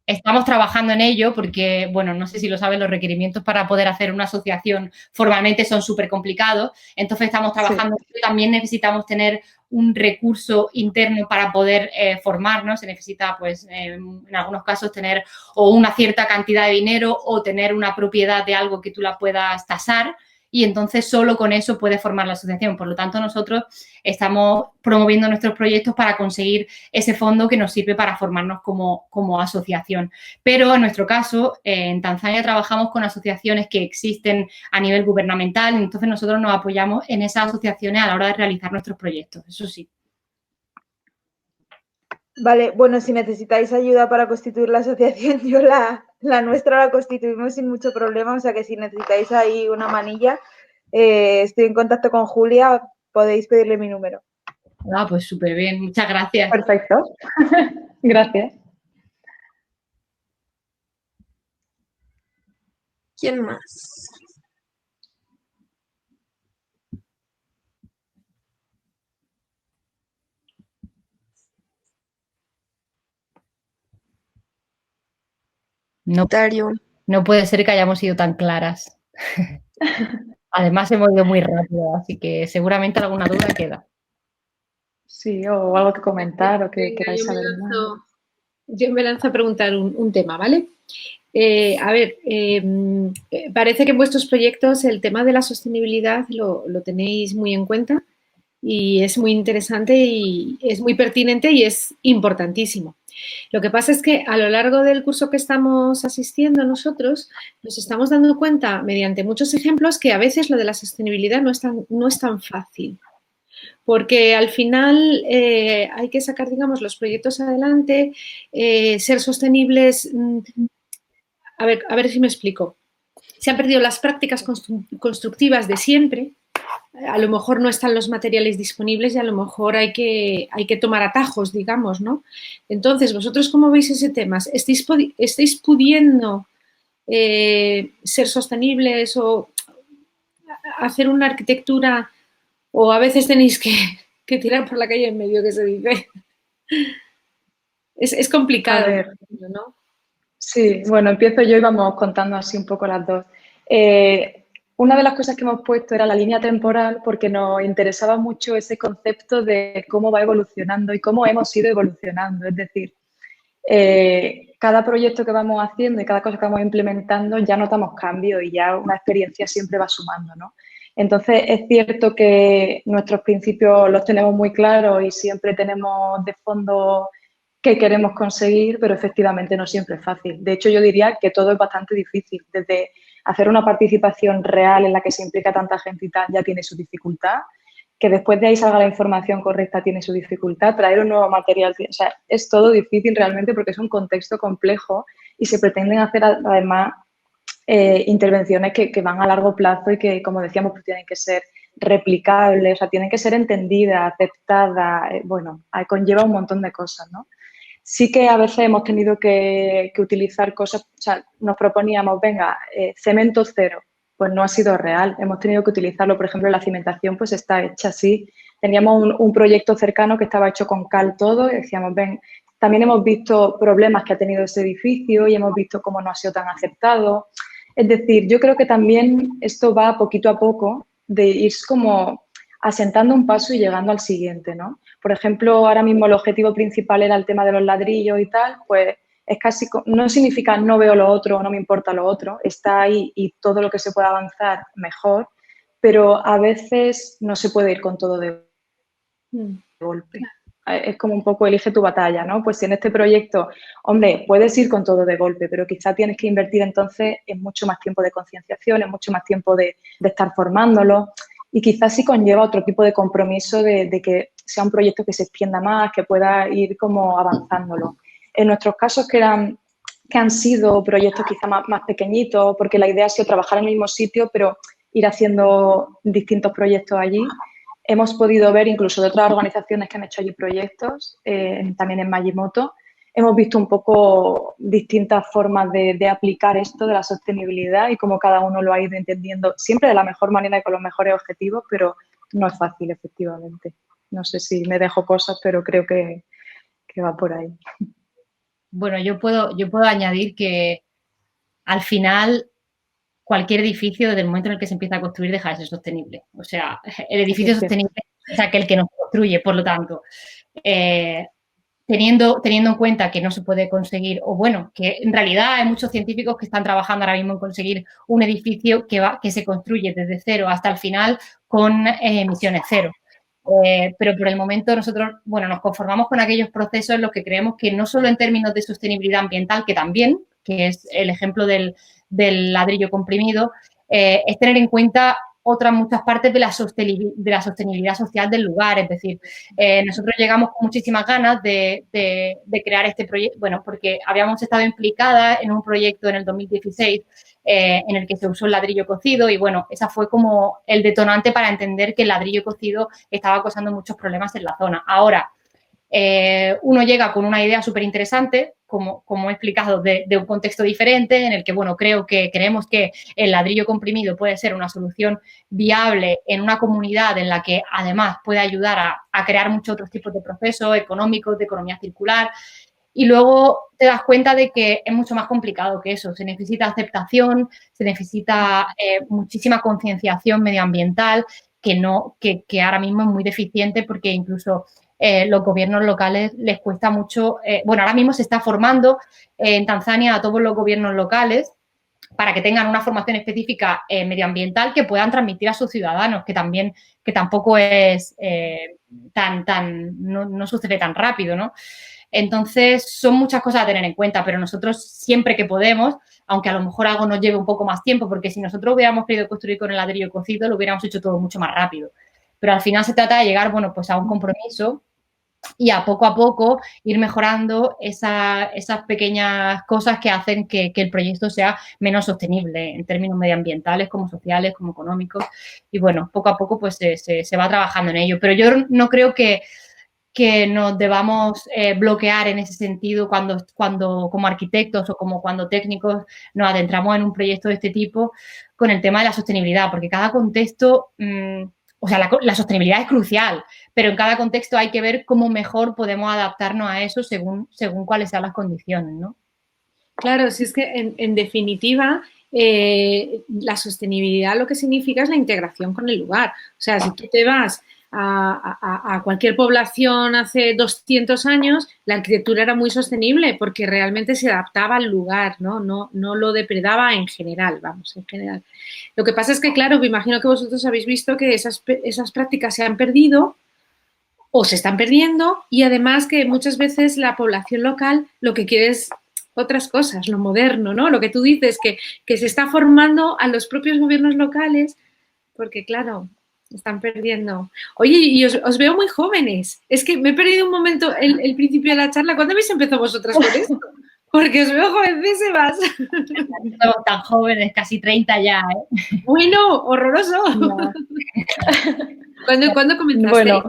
B: Estamos trabajando en ello porque, bueno, no sé si lo saben, los requerimientos para poder hacer una asociación formalmente son súper complicados. Entonces, estamos trabajando. Sí. También necesitamos tener un recurso interno para poder formarnos. Se necesita, pues, en algunos casos, tener o una cierta cantidad de dinero o tener una propiedad de algo que tú la puedas tasar. Y entonces solo con eso puede formar la asociación. Por lo tanto, nosotros estamos promoviendo nuestros proyectos para conseguir ese fondo que nos sirve para formarnos como asociación. Pero en nuestro caso, en Tanzania trabajamos con asociaciones que existen a nivel gubernamental, entonces nosotros nos apoyamos en esas asociaciones a la hora de realizar nuestros proyectos, eso sí.
D: Vale, bueno, si necesitáis ayuda para constituir la asociación, yo la nuestra la constituimos sin mucho problema, o sea que si necesitáis ahí una manilla, estoy en contacto con Julia, podéis pedirle mi número.
B: Ah, pues súper bien, muchas gracias.
C: Perfecto, gracias.
A: ¿Quién más?
B: No puede ser que hayamos sido tan claras. Además, hemos ido muy rápido, así que seguramente alguna duda queda.
C: Sí, o algo que comentar o que queráis saber más.
E: Yo me lanzo a preguntar un tema, ¿vale? Parece que en vuestros proyectos el tema de la sostenibilidad lo tenéis muy en cuenta y es muy interesante y es muy pertinente y es importantísimo. Lo que pasa es que a lo largo del curso que estamos asistiendo nosotros nos estamos dando cuenta mediante muchos ejemplos que a veces lo de la sostenibilidad no es tan fácil. Porque al final hay que sacar, digamos, los proyectos adelante, ser sostenibles. A ver si me explico. Se han perdido las prácticas constructivas de siempre. A lo mejor no están los materiales disponibles y a lo mejor hay que tomar atajos, digamos, ¿no? Entonces, ¿vosotros cómo veis ese tema? ¿Estáis pudiendo ser sostenibles o hacer una arquitectura o a veces tenéis que tirar por la calle en medio, que se dice? Es complicado,
C: A ver,
E: ¿no?
C: Sí, bueno, empiezo yo y vamos contando así un poco las dos. Una de las cosas que hemos puesto era la línea temporal porque nos interesaba mucho ese concepto de cómo va evolucionando y cómo hemos ido evolucionando. Es decir, cada proyecto que vamos haciendo y cada cosa que vamos implementando ya notamos cambios y ya una experiencia siempre va sumando, ¿no? Entonces, es cierto que nuestros principios los tenemos muy claros y siempre tenemos de fondo qué queremos conseguir, pero efectivamente no siempre es fácil. De hecho, yo diría que todo es bastante difícil. Desde hacer una participación real en la que se implica tanta gente y tal ya tiene su dificultad, que después de ahí salga la información correcta tiene su dificultad, traer un nuevo material, o sea, es todo difícil realmente porque es un contexto complejo y se pretenden hacer además intervenciones que van a largo plazo y que, como decíamos, pues tienen que ser replicables, o sea, tienen que ser entendidas, aceptadas, bueno, conlleva un montón de cosas, ¿no? Sí que a veces hemos tenido que utilizar cosas, o sea, nos proponíamos, venga, cemento cero, pues no ha sido real, hemos tenido que utilizarlo, por ejemplo, la cimentación pues está hecha así, teníamos un proyecto cercano que estaba hecho con cal todo y decíamos, ven, también hemos visto problemas que ha tenido ese edificio y hemos visto cómo no ha sido tan aceptado. Es decir, yo creo que también esto va poquito a poco de ir como asentando un paso y llegando al siguiente, ¿no? Por ejemplo, ahora mismo el objetivo principal era el tema de los ladrillos y tal, pues es casi, no significa no veo lo otro o no me importa lo otro, está ahí y todo lo que se pueda avanzar mejor, pero a veces no se puede ir con todo de golpe. Es como un poco elige tu batalla, ¿no? Pues si en este proyecto, hombre, puedes ir con todo de golpe, pero quizá tienes que invertir entonces en mucho más tiempo de concienciación, en mucho más tiempo de estar formándolo y quizás sí conlleva otro tipo de compromiso de que sea un proyecto que se extienda más, que pueda ir como avanzándolo. En nuestros casos que han sido proyectos quizá más pequeñitos, porque la idea ha sido trabajar en el mismo sitio, pero ir haciendo distintos proyectos allí. Hemos podido ver incluso de otras organizaciones que han hecho allí proyectos, también en Majimoto. Hemos visto un poco distintas formas de aplicar esto de la sostenibilidad y cómo cada uno lo ha ido entendiendo, siempre de la mejor manera y con los mejores objetivos, pero no es fácil, efectivamente. No sé si me dejo cosas, pero creo que va por ahí.
B: Bueno, yo puedo añadir que al final cualquier edificio, desde el momento en el que se empieza a construir, deja de ser sostenible. O sea, el edificio sostenible es aquel que no se construye, por lo tanto, teniendo en cuenta que no se puede conseguir, o bueno, que en realidad hay muchos científicos que están trabajando ahora mismo en conseguir un edificio que se construye desde cero hasta el final con emisiones cero. Pero por el momento nosotros, bueno, nos conformamos con aquellos procesos en los que creemos que no solo en términos de sostenibilidad ambiental, que también, que es el ejemplo del ladrillo comprimido, es tener en cuenta otras muchas partes de la sostenibilidad social del lugar. Es decir, nosotros llegamos con muchísimas ganas de crear este proyecto, bueno, porque habíamos estado implicadas en un proyecto en el 2016 en el que se usó el ladrillo cocido y, bueno, esa fue como el detonante para entender que el ladrillo cocido estaba causando muchos problemas en la zona. Ahora, uno llega con una idea súper interesante, como he explicado, de un contexto diferente en el que, bueno, creemos que el ladrillo comprimido puede ser una solución viable en una comunidad en la que además puede ayudar a crear muchos otros tipos de procesos económicos, de economía circular. Y luego te das cuenta de que es mucho más complicado que eso. Se necesita aceptación, se necesita muchísima concienciación medioambiental que ahora mismo es muy deficiente porque incluso los gobiernos locales les cuesta mucho. Bueno, ahora mismo se está formando en Tanzania a todos los gobiernos locales para que tengan una formación específica medioambiental que puedan transmitir a sus ciudadanos, que tampoco es no sucede tan rápido, ¿no? Entonces, son muchas cosas a tener en cuenta, pero nosotros siempre que podemos, aunque a lo mejor algo nos lleve un poco más tiempo, porque si nosotros hubiéramos querido construir con el ladrillo cocido, lo hubiéramos hecho todo mucho más rápido. Pero al final se trata de llegar, bueno, pues a un compromiso y a poco ir mejorando esas pequeñas cosas que hacen que el proyecto sea menos sostenible en términos medioambientales, como sociales, como económicos. Y bueno, poco a poco pues se va trabajando en ello. Pero yo no creo que nos debamos bloquear en ese sentido cuando como arquitectos o como cuando técnicos nos adentramos en un proyecto de este tipo con el tema de la sostenibilidad, porque cada contexto, o sea, la sostenibilidad es crucial, pero en cada contexto hay que ver cómo mejor podemos adaptarnos a eso según cuáles sean las condiciones, ¿no?
E: Claro, si es que en definitiva la sostenibilidad lo que significa es la integración con el lugar. O sea, si tú te vas a cualquier población hace 200 años, la arquitectura era muy sostenible porque realmente se adaptaba al lugar, ¿no? No lo depredaba en general, vamos, en general. Lo que pasa es que, claro, me imagino que vosotros habéis visto que esas prácticas se han perdido o se están perdiendo y además que muchas veces la población local lo que quiere es otras cosas, lo moderno, ¿no? Lo que tú dices, que se está formando a los propios gobiernos locales porque, claro, están perdiendo. Oye, y os veo muy jóvenes. Es que me he perdido un momento el principio de la charla. ¿Cuándo habéis empezado vosotras con esto? Porque os veo jovencísimas.
B: No somos tan jóvenes, casi 30 ya, ¿eh?
E: Bueno, horroroso.
C: No.
E: ¿Cuándo comenzaste?
C: Bueno,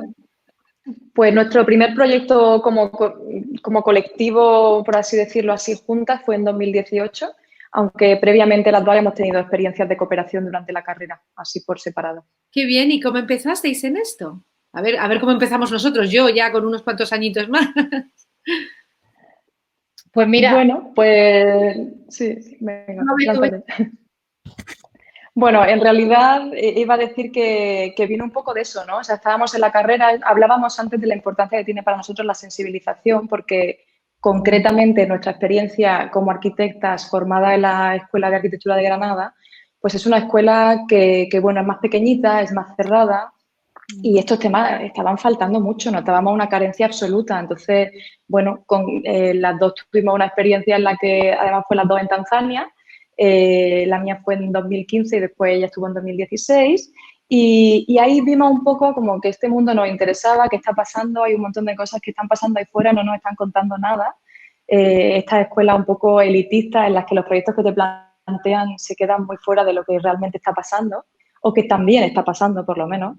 C: pues nuestro primer proyecto como colectivo, por así decirlo así, juntas, fue en 2018, aunque previamente las dos habíamos tenido experiencias de cooperación durante la carrera, así por separado.
E: Qué bien, ¿y cómo empezasteis en esto? A ver cómo empezamos nosotros, yo ya con unos cuantos añitos más.
B: Pues mira.
C: Bueno, pues sí, venga, lánzate. Bueno, en realidad iba a decir que vino un poco de eso, ¿no? O sea, estábamos en la carrera, hablábamos antes de la importancia que tiene para nosotros la sensibilización, porque concretamente nuestra experiencia como arquitectas formada en la Escuela de Arquitectura de Granada, pues es una escuela que bueno, es más pequeñita, es más cerrada y estos temas estaban faltando mucho, notábamos una carencia absoluta. Entonces, bueno, con las dos tuvimos una experiencia en la que además fue las dos en Tanzania. La mía fue en 2015 y después ella estuvo en 2016 y ahí vimos un poco como que este mundo nos interesaba, qué está pasando, hay un montón de cosas que están pasando ahí fuera, no nos están contando nada. Estas escuelas un poco elitistas en las que los proyectos que te plantean se quedan muy fuera de lo que realmente está pasando o que también está pasando por lo menos.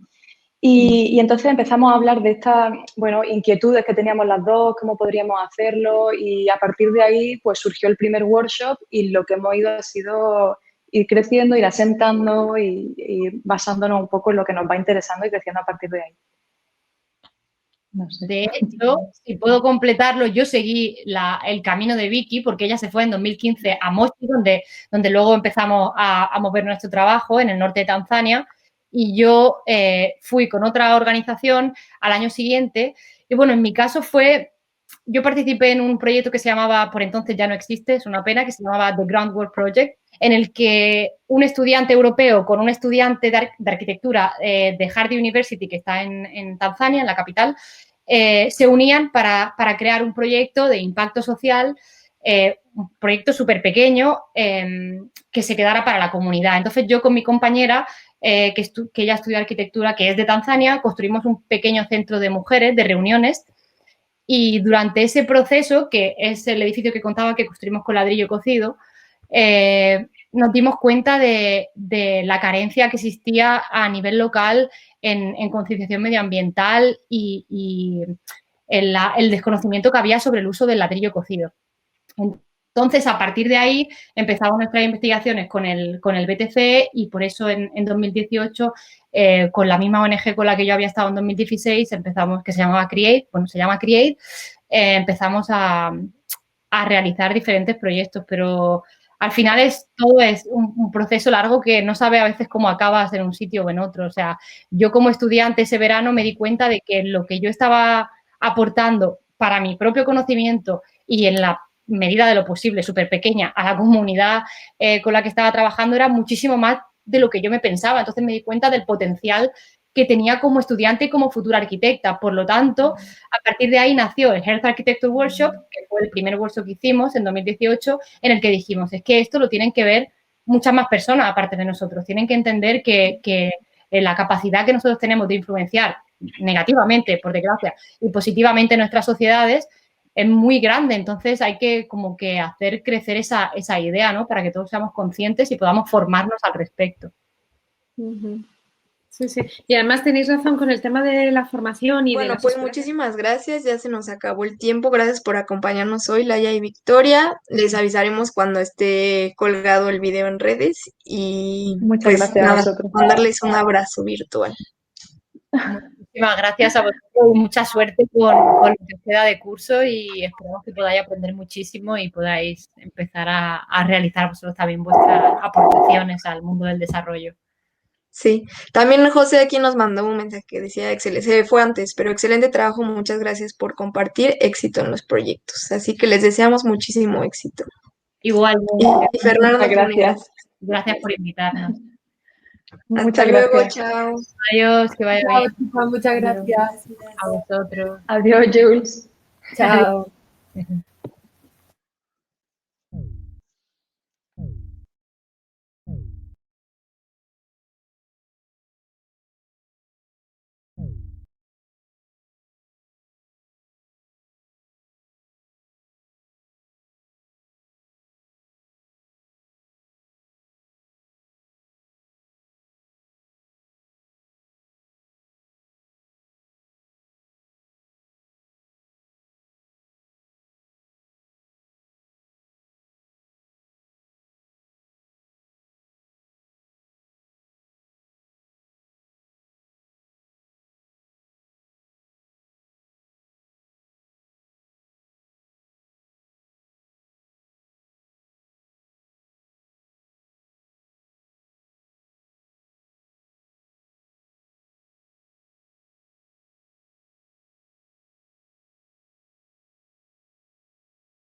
C: Y entonces empezamos a hablar de estas, bueno, inquietudes que teníamos las dos, cómo podríamos hacerlo y a partir de ahí pues surgió el primer workshop y lo que hemos ido ha sido ir creciendo, ir asentando y basándonos un poco en lo que nos va interesando y creciendo a partir de ahí. No sé.
B: De hecho, si puedo completarlo, yo seguí el camino de Vicky porque ella se fue en 2015 a Moshi, donde luego empezamos a mover nuestro trabajo en el norte de Tanzania, y yo fui con otra organización al año siguiente. Y bueno, en mi caso yo participé en un proyecto que se llamaba, por entonces ya no existe, es una pena, que se llamaba The Groundwork Project, en el que un estudiante europeo con un estudiante de arquitectura de Hardy University, que está en Tanzania, en la capital, se unían para crear un proyecto de impacto social, un proyecto súper pequeño que se quedara para la comunidad. Entonces yo con mi compañera, que ella estudia arquitectura, que es de Tanzania, construimos un pequeño centro de mujeres, de reuniones, y durante ese proceso, que es el edificio que contaba que construimos con ladrillo cocido, nos dimos cuenta de la carencia que existía a nivel local en concienciación medioambiental y el desconocimiento que había sobre el uso del ladrillo cocido. Entonces, a partir de ahí empezamos nuestras investigaciones con el BTC, y por eso en 2018, con la misma ONG con la que yo había estado en 2016, empezamos, que se llama Create, empezamos a realizar diferentes proyectos, pero al final todo es un proceso largo que no sabe a veces cómo acabas en un sitio o en otro. O sea, yo como estudiante ese verano me di cuenta de que lo que yo estaba aportando para mi propio conocimiento y en la medida de lo posible, súper pequeña, a la comunidad con la que estaba trabajando era muchísimo más de lo que yo me pensaba. Entonces me di cuenta del potencial que tenía como estudiante y como futura arquitecta. Por lo tanto, a partir de ahí nació el Health Architecture Workshop, que fue el primer workshop que hicimos en 2018, en el que dijimos, es que esto lo tienen que ver muchas más personas aparte de nosotros. Tienen que entender que la capacidad que nosotros tenemos de influenciar negativamente, por desgracia, y positivamente en nuestras sociedades es muy grande. Entonces hay que como que hacer crecer esa idea, ¿no? Para que todos seamos conscientes y podamos formarnos al respecto.
E: Sí, sí. Y además tenéis razón con el tema de la formación y de
A: Bueno,
E: las
A: pues
E: escuelas.
A: muchísimas gracias, ya se nos acabó el tiempo. Gracias por acompañarnos hoy, Laia y Victoria. Les avisaremos cuando esté colgado el video en redes y
C: Muchas
A: pues
C: gracias a
A: nada,
C: vosotros.
A: mandarles un abrazo virtual.
B: Muchísimas gracias a vosotros y mucha suerte con lo que queda de curso, y esperamos que podáis aprender muchísimo y podáis empezar a realizar vosotros también vuestras aportaciones al mundo del desarrollo.
A: Sí, también José aquí nos mandó un mensaje que decía, excelente, se fue antes, pero excelente trabajo, muchas gracias por compartir, éxito en los proyectos. Así que les deseamos muchísimo éxito.
B: Igualmente,
A: Y Fernando,
C: Muchas gracias.
B: gracias por invitarnos.
C: Muchas
A: hasta luego,
C: gracias.
A: chao.
B: Adiós, que vaya bien.
F: Muchas gracias.
B: A vosotros.
C: Adiós, Jules.
F: Chao.